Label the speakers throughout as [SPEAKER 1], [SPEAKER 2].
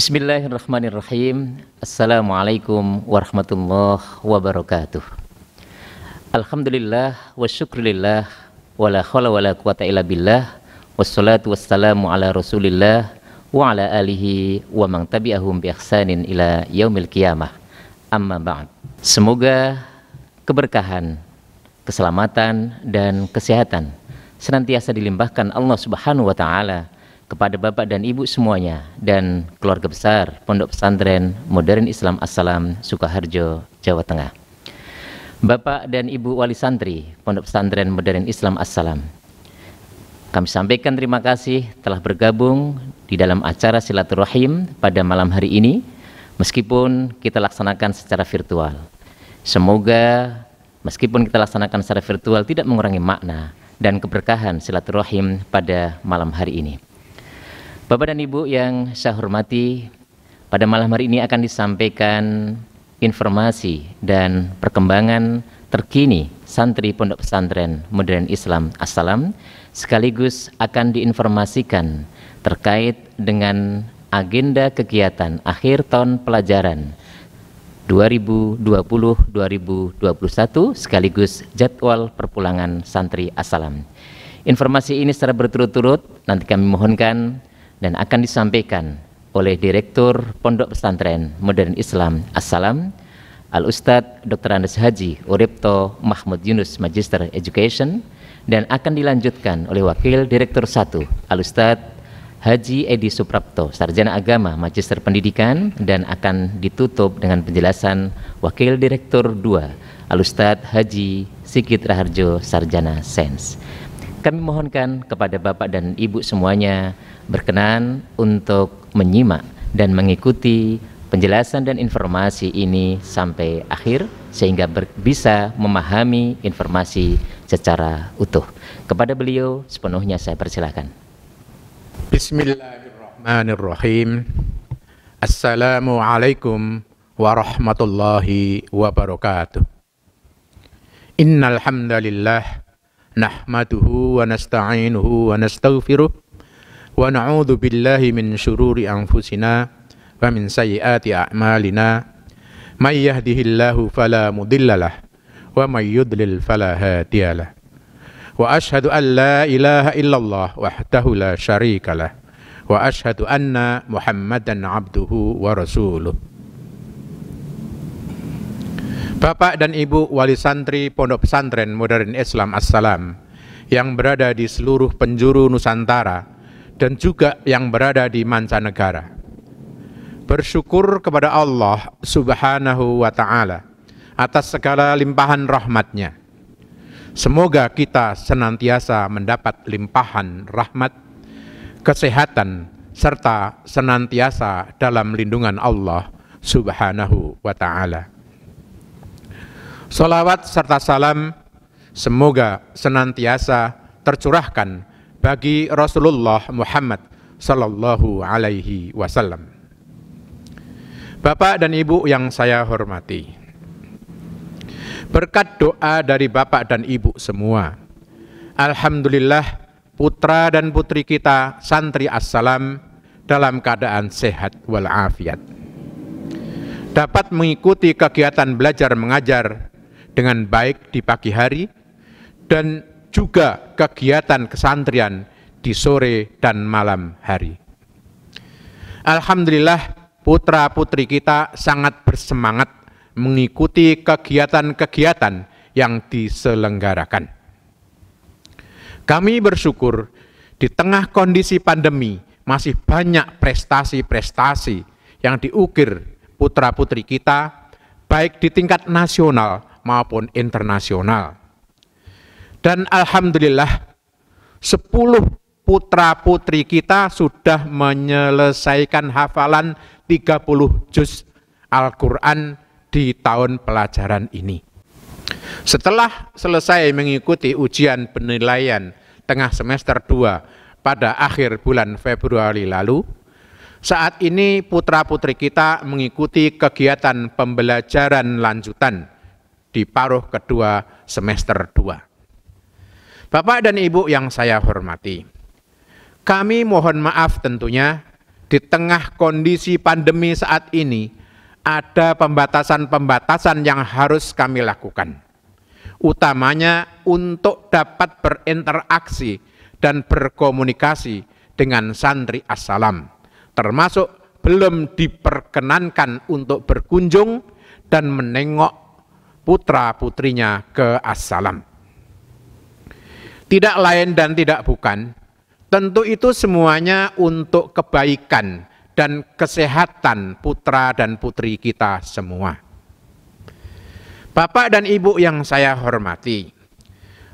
[SPEAKER 1] Bismillahirrahmanirrahim. Assalamualaikum warahmatullahi wabarakatuh. Alhamdulillah wa syukurillah wa la khawla wa la quwata illa billah wassalatu wassalamu ala rasulillah wa ala alihi wa man tabi'ahum bi ihsanin ila yaumil qiyamah. Amma ba'd. Semoga keberkahan, keselamatan dan kesehatan senantiasa dilimpahkan Allah Subhanahu wa taala kepada Bapak dan Ibu semuanya dan keluarga besar Pondok Pesantren Modern Islam As-Salam Sukoharjo, Jawa Tengah. Bapak dan Ibu Wali Santri Pondok Pesantren Modern Islam As-Salam, kami sampaikan terima kasih telah bergabung di dalam acara silaturahim pada malam hari ini, meskipun kita laksanakan secara virtual. Semoga meskipun kita laksanakan secara virtual tidak mengurangi makna dan keberkahan silaturahim pada malam hari ini. Bapak dan Ibu yang saya hormati, pada malam hari ini akan disampaikan informasi dan perkembangan terkini santri Pondok Pesantren Modern Islam As-Salam, sekaligus akan diinformasikan terkait dengan agenda kegiatan akhir tahun pelajaran 2020-2021 sekaligus jadwal perpulangan santri As-Salam. Informasi ini secara berturut-turut nanti kami mohonkan dan akan disampaikan oleh Direktur Pondok Pesantren Modern Islam As-Salam, Al-Ustadz Dr. Andes Haji Uripto Mahmud Yunus Magister Education, dan akan dilanjutkan oleh Wakil Direktur 1 Al-Ustadz Haji Edi Suprapto Sarjana Agama Magister Pendidikan, dan akan ditutup dengan penjelasan Wakil Direktur 2 Al-Ustadz Haji Sigit Raharjo Sarjana Sains. Kami mohonkan kepada Bapak dan Ibu semuanya berkenan untuk menyimak dan mengikuti penjelasan dan informasi ini sampai akhir sehingga bisa memahami informasi secara utuh. Kepada beliau sepenuhnya saya persilakan.
[SPEAKER 2] Bismillahirrahmanirrahim. Assalamualaikum warahmatullahi wabarakatuh. Innal hamdalillah nahmaduhu wa nasta'inuhu wa nastaghfiruh wa na'udzu billahi min syururi anfusina wa min sayyiati a'malina may yahdihillahu fala mudhillalah wa may yudlil fala hadiyalah wa asyhadu an la ilaha illallah wahdahu la syarikalah wa asyhadu anna Muhammadan abduhu wa rasuluh. Bapak dan Ibu Wali Santri Pondok Pesantren Modern Islam As-Salam yang berada di seluruh penjuru Nusantara dan juga yang berada di mancanegara, bersyukur kepada Allah Subhanahu wa ta'ala atas segala limpahan rahmat-Nya. Semoga kita senantiasa mendapat limpahan rahmat, kesehatan, serta senantiasa dalam lindungan Allah Subhanahu wa ta'ala. Salawat serta salam semoga senantiasa tercurahkan bagi Rasulullah Muhammad sallallahu alaihi wasallam. Bapak dan Ibu yang saya hormati, berkat doa dari Bapak dan Ibu semua, alhamdulillah putra dan putri kita santri As-Salam dalam keadaan sehat walafiat, dapat mengikuti kegiatan belajar mengajar dengan baik di pagi hari dan juga kegiatan kesantrian di sore dan malam hari. Alhamdulillah putra-putri kita sangat bersemangat mengikuti kegiatan-kegiatan yang diselenggarakan. Kami bersyukur di tengah kondisi pandemi masih banyak prestasi-prestasi yang diukir putra-putri kita baik di tingkat nasional maupun internasional. Dan alhamdulillah 10 putra-putri kita sudah menyelesaikan hafalan 30 juz Al-Quran di tahun pelajaran ini. Setelah selesai mengikuti ujian penilaian tengah semester 2 pada akhir bulan Februari lalu, saat ini putra-putri kita mengikuti kegiatan pembelajaran lanjutan di paruh kedua semester 2. Bapak dan Ibu yang saya hormati, kami mohon maaf tentunya di tengah kondisi pandemi saat ini, ada pembatasan-pembatasan yang harus kami lakukan. Utamanya untuk dapat berinteraksi dan berkomunikasi dengan santri As-Salam, termasuk belum diperkenankan untuk berkunjung dan menengok putra-putrinya ke As-Salam. Tidak lain dan tidak bukan, tentu itu semuanya untuk kebaikan dan kesehatan putra dan putri kita semua. Bapak dan Ibu yang saya hormati,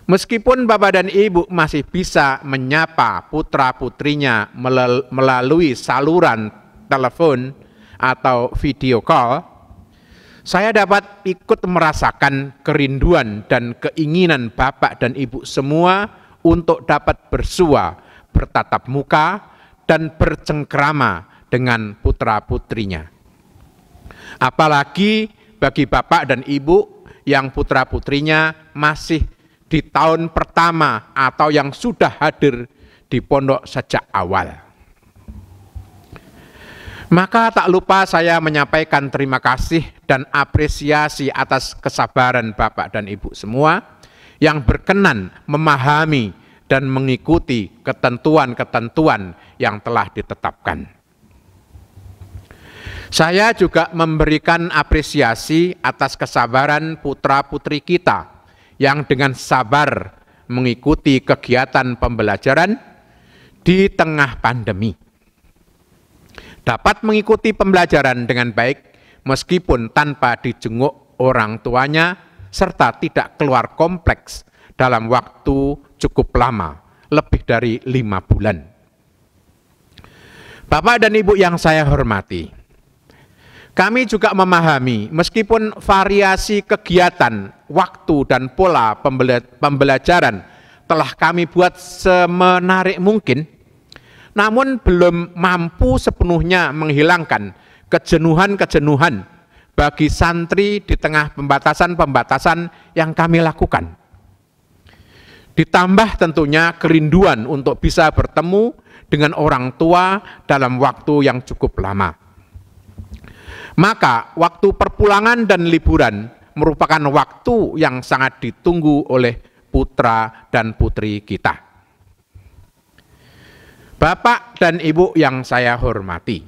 [SPEAKER 2] meskipun Bapak dan Ibu masih bisa menyapa putra-putrinya melalui saluran telepon atau video call, saya dapat ikut merasakan kerinduan dan keinginan Bapak dan Ibu semua untuk dapat bersua, bertatap muka, dan bercengkrama dengan putra-putrinya. Apalagi bagi Bapak dan Ibu yang putra-putrinya masih di tahun pertama atau yang sudah hadir di pondok sejak awal. Maka tak lupa saya menyampaikan terima kasih dan apresiasi atas kesabaran Bapak dan Ibu semua yang berkenan memahami dan mengikuti ketentuan-ketentuan yang telah ditetapkan. Saya juga memberikan apresiasi atas kesabaran putra-putri kita yang dengan sabar mengikuti kegiatan pembelajaran di tengah pandemi. Dapat mengikuti pembelajaran dengan baik meskipun tanpa dijenguk orang tuanya serta tidak keluar kompleks dalam waktu cukup lama, lebih dari 5 bulan. Bapak dan Ibu yang saya hormati, kami juga memahami meskipun variasi kegiatan, waktu dan pola pembelajaran telah kami buat semenarik mungkin, namun belum mampu sepenuhnya menghilangkan kejenuhan-kejenuhan bagi santri di tengah pembatasan-pembatasan yang kami lakukan. Ditambah tentunya kerinduan untuk bisa bertemu dengan orang tua dalam waktu yang cukup lama. Maka waktu perpulangan dan liburan merupakan waktu yang sangat ditunggu oleh putra dan putri kita. Bapak dan Ibu yang saya hormati,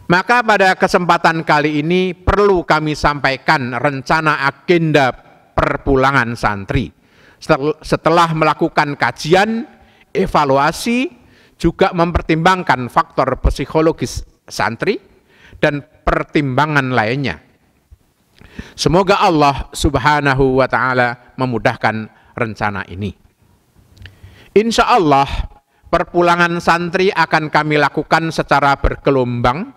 [SPEAKER 2] maka pada kesempatan kali ini perlu kami sampaikan rencana agenda perpulangan santri. Setelah melakukan kajian, evaluasi, juga mempertimbangkan faktor psikologis santri, dan pertimbangan lainnya. Semoga Allah Subhanahu wa Ta'ala memudahkan rencana ini. Insya Allah, perpulangan santri akan kami lakukan secara bergelombang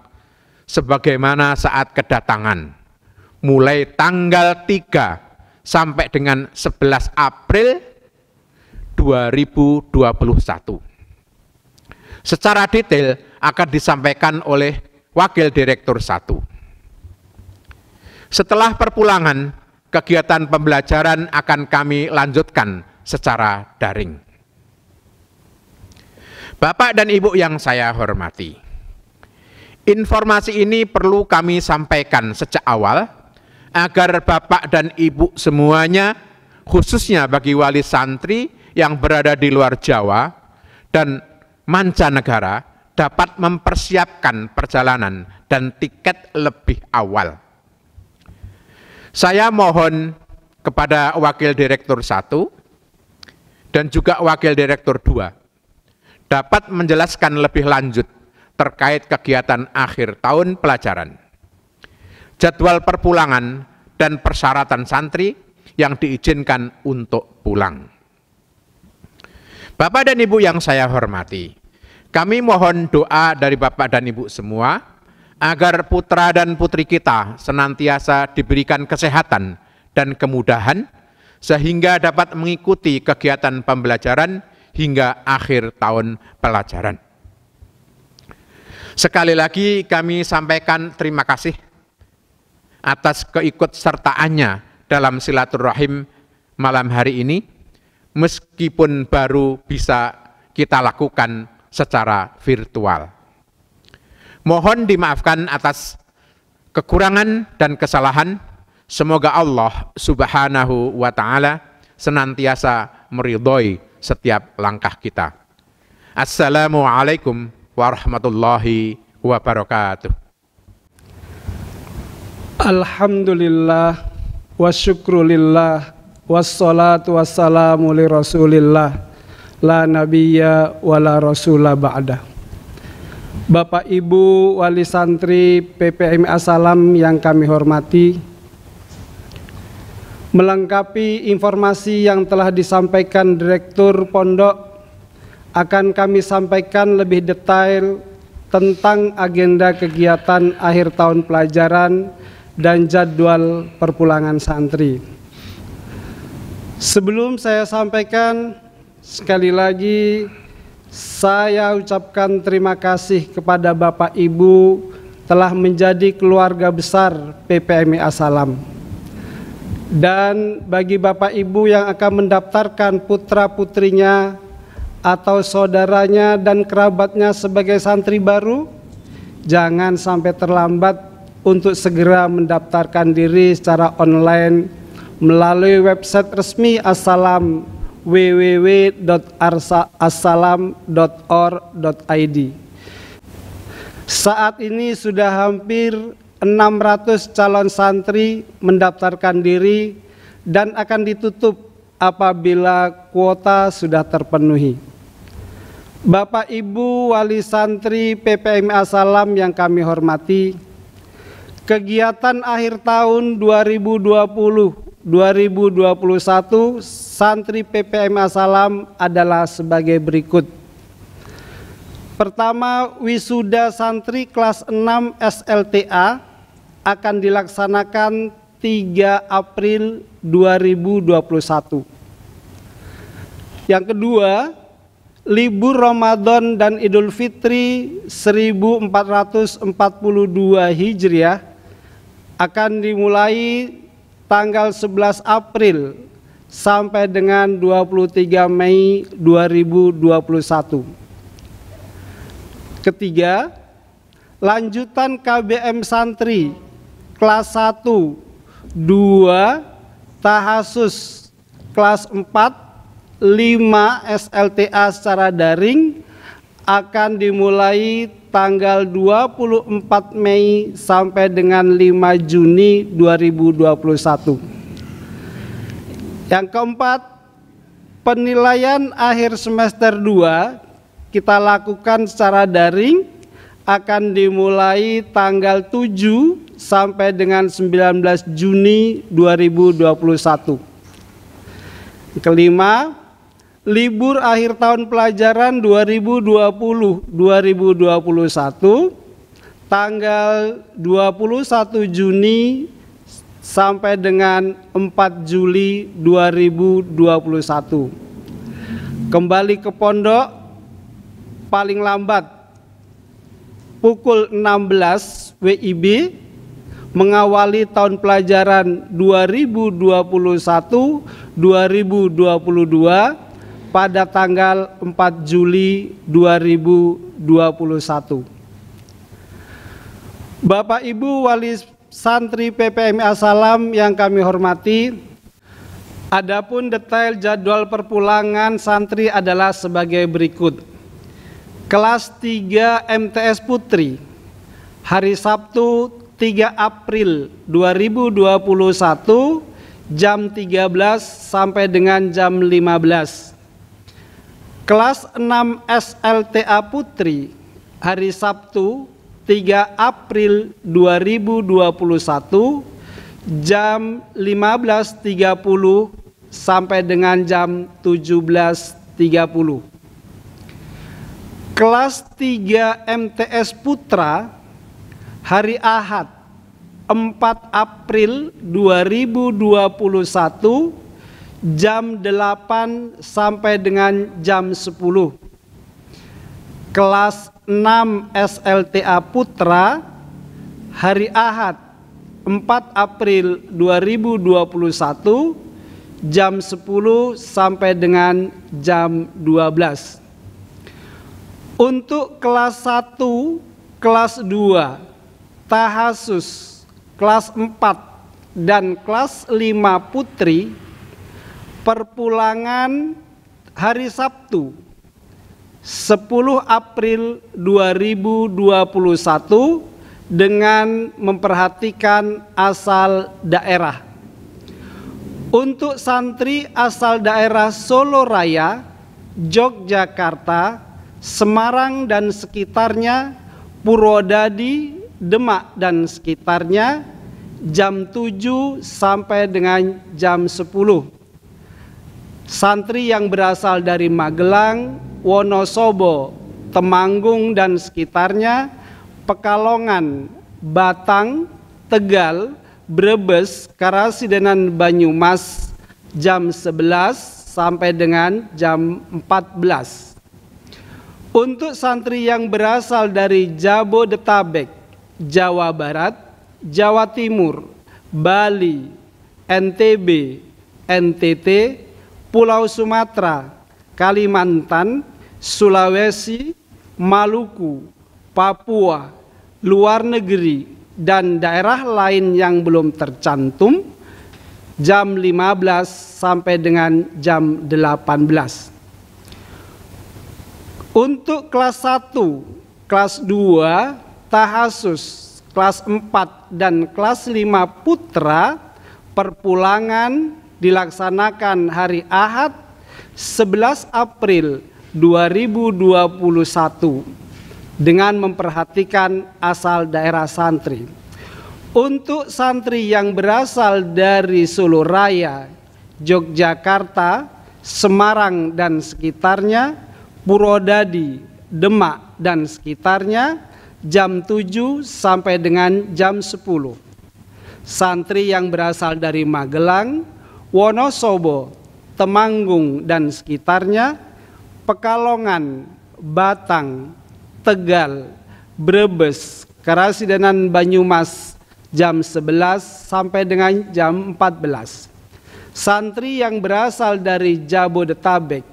[SPEAKER 2] sebagaimana saat kedatangan, mulai tanggal 3 sampai dengan 11 April 2021. Secara detail akan disampaikan oleh Wakil Direktur 1. Setelah perpulangan, kegiatan pembelajaran akan kami lanjutkan secara daring. Bapak dan Ibu yang saya hormati, informasi ini perlu kami sampaikan sejak awal agar Bapak dan Ibu semuanya, khususnya bagi wali santri yang berada di luar Jawa dan mancanegara, dapat mempersiapkan perjalanan dan tiket lebih awal. Saya mohon kepada Wakil Direktur 1 dan juga Wakil Direktur 2 dapat menjelaskan lebih lanjut terkait kegiatan akhir tahun pelajaran, jadwal perpulangan, dan persyaratan santri yang diizinkan untuk pulang. Bapak dan Ibu yang saya hormati, kami mohon doa dari Bapak dan Ibu semua agar putra dan putri kita senantiasa diberikan kesehatan dan kemudahan sehingga dapat mengikuti kegiatan pembelajaran hingga akhir tahun pelajaran. Sekali lagi kami sampaikan terima kasih atas keikutsertaannya dalam silaturahim malam hari ini, meskipun baru bisa kita lakukan secara virtual. Mohon dimaafkan atas kekurangan dan kesalahan. Semoga Allah Subhanahu wa ta'ala senantiasa meridhoi setiap langkah kita. Assalamualaikum warahmatullahi wabarakatuh.
[SPEAKER 3] Alhamdulillah wa syukrulillah wassalatu wassalamu li rasulillah la nabiyya wa la rasula ba'dah. Bapak Ibu Wali Santri PPMI As-Salam yang kami hormati, melengkapi informasi yang telah disampaikan Direktur Pondok, akan kami sampaikan lebih detail tentang agenda kegiatan akhir tahun pelajaran dan jadwal perpulangan santri. Sebelum saya sampaikan, sekali lagi saya ucapkan terima kasih kepada Bapak Ibu telah menjadi keluarga besar PPMI As-Salam. Dan bagi Bapak Ibu yang akan mendaftarkan putra-putrinya atau saudaranya dan kerabatnya sebagai santri baru, jangan sampai terlambat untuk segera mendaftarkan diri secara online melalui website resmi As-Salam www.assalam.or.id. Saat ini sudah hampir 600 calon santri mendaftarkan diri dan akan ditutup apabila kuota sudah terpenuhi. Bapak Ibu Wali Santri PPMI As-Salam yang kami hormati, kegiatan akhir tahun 2020-2021 santri PPMI As-Salam adalah sebagai berikut. Pertama, wisuda santri kelas 6 SLTA akan dilaksanakan 3 April 2021. Yang kedua, libur Ramadan dan Idul Fitri 1442 Hijriah akan dimulai tanggal 11 April sampai dengan 23 Mei 2021. Ketiga, lanjutan KBM Santri kelas 1, 2, Tahasus kelas 4, 5 SLTA secara daring akan dimulai tanggal 24 Mei sampai dengan 5 Juni 2021. Yang keempat, penilaian akhir semester 2 kita lakukan secara daring akan dimulai tanggal 7 sampai dengan 19 Juni 2021. Kelima, libur akhir tahun pelajaran 2020-2021 tanggal 21 Juni sampai dengan 4 Juli 2021. Kembali ke pondok paling lambat pukul 16 WIB mengawali tahun pelajaran 2021-2022 pada tanggal 4 Juli 2021. Bapak Ibu Wali Santri PPMI As-Salam yang kami hormati, adapun detail jadwal perpulangan santri adalah sebagai berikut. Kelas 3 MTS Putri, hari Sabtu 3 April 2021 jam 13 sampai dengan jam 15. Kelas 6 SLTA Putri, hari Sabtu 3 April 2021 jam 15.30 sampai dengan jam 17.30. Kelas 3 MTS Putra, hari Ahad 4 April 2021 jam 8 sampai dengan jam 10. Kelas 6 SLTA Putra, hari Ahad 4 April 2021 jam 10 sampai dengan jam 12. Untuk kelas 1 kelas 2, tahasus kelas 4 dan kelas 5 putri perpulangan hari Sabtu 10 April 2021 dengan memperhatikan asal daerah. Untuk santri asal daerah Solo Raya, Yogyakarta, Semarang dan sekitarnya, Purwodadi, Demak dan sekitarnya, jam 7 sampai dengan jam 10. Santri yang berasal dari Magelang, Wonosobo, Temanggung dan sekitarnya, Pekalongan, Batang, Tegal, Brebes, Karasidenan, Banyumas, jam 11 sampai dengan jam 14. Untuk santri yang berasal dari Jabodetabek, Jawa Barat, Jawa Timur, Bali, NTB, NTT, Pulau Sumatera, Kalimantan, Sulawesi, Maluku, Papua, luar negeri, dan daerah lain yang belum tercantum, jam 15 sampai dengan jam 18. Untuk kelas 1, kelas 2, tahasus, kelas 4, dan kelas 5 putra, perpulangan dilaksanakan hari Ahad 11 April 2021 dengan memperhatikan asal daerah santri. Untuk santri yang berasal dari Solo Raya, Yogyakarta, Semarang dan sekitarnya, Purwodadi, Demak dan sekitarnya, jam 7 sampai dengan jam 10. Santri yang berasal dari Magelang, Wonosobo, Temanggung dan sekitarnya, Pekalongan, Batang, Tegal, Brebes, Karasidenan, Banyumas, jam 11 sampai dengan jam 14. Santri yang berasal dari Jabodetabek,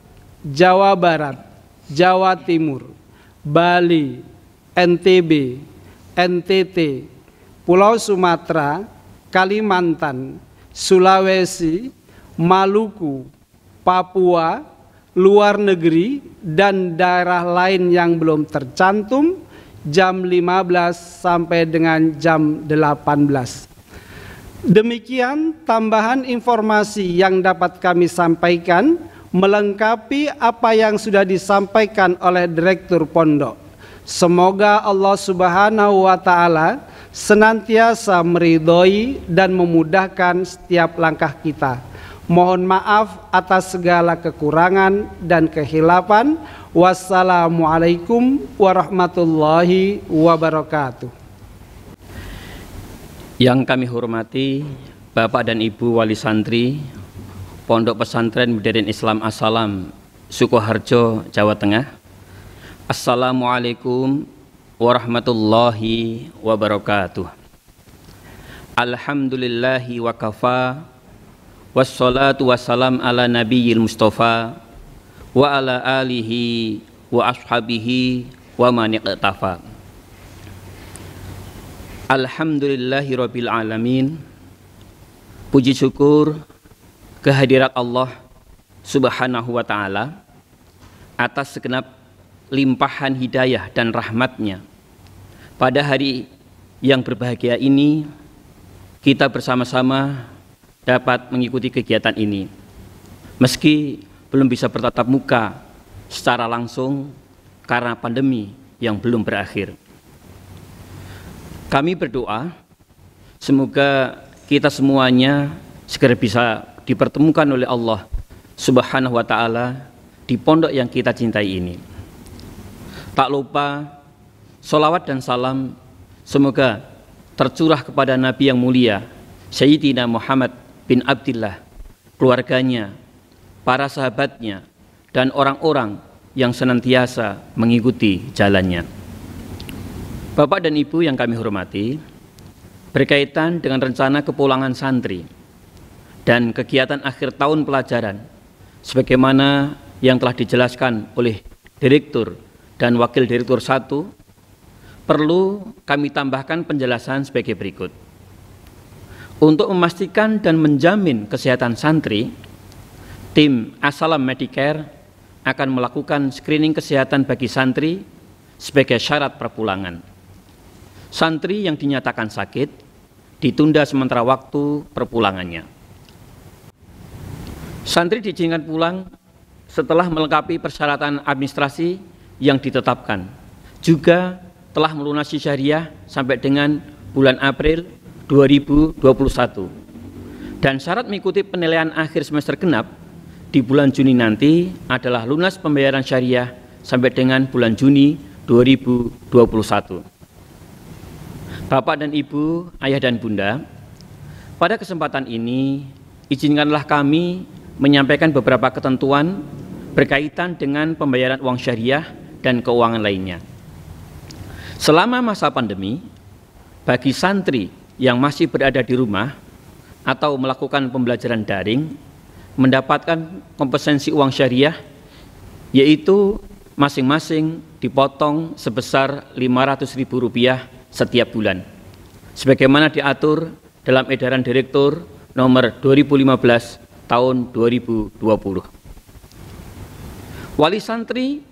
[SPEAKER 3] Jawa Barat, Jawa Timur, Bali, NTB, NTT, Pulau Sumatera, Kalimantan, Sulawesi, Maluku, Papua, luar negeri, dan daerah lain yang belum tercantum, jam 15 sampai dengan jam 18. Demikian tambahan informasi yang dapat kami sampaikan melengkapi apa yang sudah disampaikan oleh Direktur Pondok. Semoga Allah Subhanahu wa Ta'ala senantiasa meridhoi dan memudahkan setiap langkah kita. Mohon maaf atas segala kekurangan dan kehilafan. Wassalamualaikum warahmatullahi wabarakatuh.
[SPEAKER 4] Yang kami hormati Bapak dan Ibu Wali Santri Pondok Pesantren Modern Islam As-Salam, Sukoharjo, Jawa Tengah. Assalamualaikum warahmatullahi wabarakatuh. Alhamdulillahi wa kafa, wassalatu wassalam ala nabiyil mustafa wa ala alihi wa ashabihi wa man iqtafa. Alhamdulillahi rabbil alamin. Puji syukur kehadirat Allah Subhanahu wa ta'ala atas segenap limpahan hidayah dan rahmatnya. Pada hari yang berbahagia ini, kita bersama-sama dapat mengikuti kegiatan ini. Meski belum bisa bertatap muka secara langsung karena pandemi yang belum berakhir. Kami berdoa semoga kita semuanya segera bisa dipertemukan oleh Allah Subhanahu wa ta'ala di pondok yang kita cintai ini. Tak lupa sholawat dan salam semoga tercurah kepada Nabi yang mulia Sayyidina Muhammad bin Abdillah, keluarganya, para sahabatnya, dan orang-orang yang senantiasa mengikuti jalannya. Bapak dan Ibu yang kami hormati, berkaitan dengan rencana kepulangan santri dan kegiatan akhir tahun pelajaran, sebagaimana yang telah dijelaskan oleh Direktur dan Wakil Direktur 1, perlu kami tambahkan penjelasan sebagai berikut. Untuk memastikan dan menjamin kesehatan santri, tim As-Salam Medicare akan melakukan screening kesehatan bagi santri sebagai syarat perpulangan. Santri yang dinyatakan sakit ditunda sementara waktu perpulangannya. Santri diizinkan pulang setelah melengkapi persyaratan administrasi yang ditetapkan, juga telah melunasi syariah sampai dengan bulan April 2021. Dan syarat mengikuti penilaian akhir semester genap di bulan Juni nanti adalah lunas pembayaran syariah sampai dengan bulan Juni 2021. Bapak dan Ibu, Ayah dan Bunda, pada kesempatan ini izinkanlah kami menyampaikan beberapa ketentuan berkaitan dengan pembayaran uang syariah dan keuangan lainnya. Selama masa pandemi, bagi santri yang masih berada di rumah atau melakukan pembelajaran daring, mendapatkan kompetensi uang syariah, yaitu masing-masing dipotong sebesar Rp500.000 setiap bulan, sebagaimana diatur dalam edaran Direktur nomor 2015 tahun 2020. Wali santri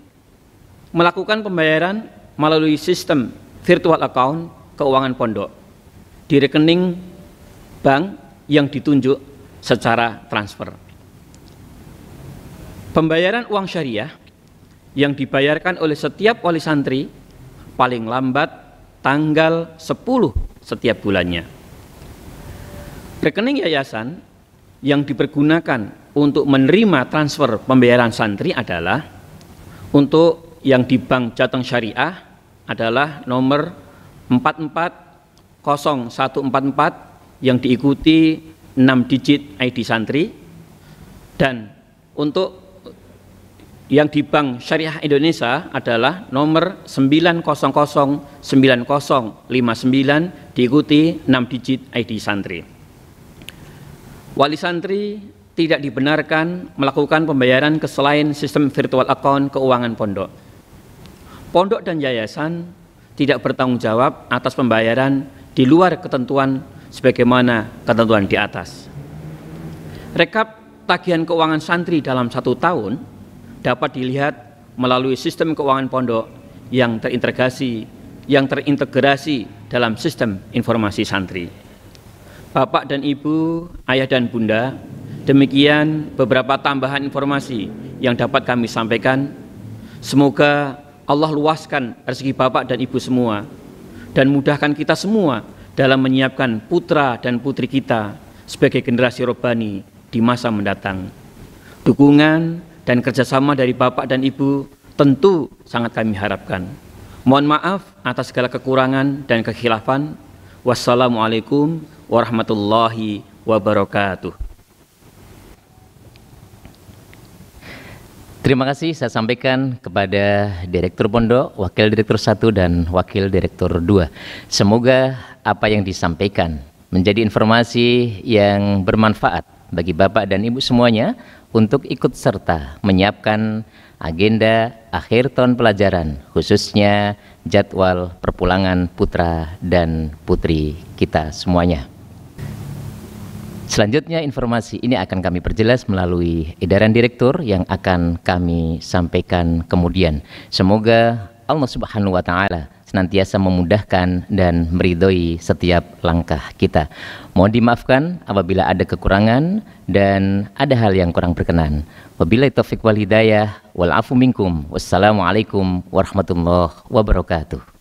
[SPEAKER 4] melakukan pembayaran melalui sistem virtual account keuangan pondok di rekening bank yang ditunjuk secara transfer. Pembayaran uang syariah yang dibayarkan oleh setiap wali santri paling lambat tanggal 10 setiap bulannya. Rekening yayasan yang dipergunakan untuk menerima transfer pembayaran santri adalah untuk yang di Bank Jateng Syariah adalah nomor 440144 yang diikuti 6 digit ID santri, dan untuk yang di Bank Syariah Indonesia adalah nomor 9009059 diikuti 6 digit ID santri. Wali santri tidak dibenarkan melakukan pembayaran ke selain sistem virtual account keuangan pondok. Pondok dan yayasan tidak bertanggung jawab atas pembayaran di luar ketentuan sebagaimana ketentuan di atas. Rekap tagihan keuangan santri dalam 1 tahun dapat dilihat melalui sistem keuangan pondok yang terintegrasi dalam sistem informasi santri. Bapak dan Ibu, Ayah dan Bunda, demikian beberapa tambahan informasi yang dapat kami sampaikan. Semoga Allah luaskan rezeki Bapak dan Ibu semua dan mudahkan kita semua dalam menyiapkan putra dan putri kita sebagai generasi robbani di masa mendatang. Dukungan dan kerjasama dari Bapak dan Ibu tentu sangat kami harapkan. Mohon maaf atas segala kekurangan dan kekhilafan. Wassalamualaikum warahmatullahi wabarakatuh.
[SPEAKER 1] Terima kasih saya sampaikan kepada Direktur Pondok, Wakil Direktur 1 dan Wakil Direktur 2. Semoga apa yang disampaikan menjadi informasi yang bermanfaat bagi Bapak dan Ibu semuanya untuk ikut serta menyiapkan agenda akhir tahun pelajaran, khususnya jadwal perpulangan putra dan putri kita semuanya. Selanjutnya informasi ini akan kami perjelas melalui edaran direktur yang akan kami sampaikan kemudian. Semoga Allah Subhanahu wa Ta'ala senantiasa memudahkan dan meridhoi setiap langkah kita. Mohon dimaafkan apabila ada kekurangan dan ada hal yang kurang berkenan. Wabillahi taufiq wal hidayah wal afu minkum. Wassalamualaikum warahmatullahi wabarakatuh.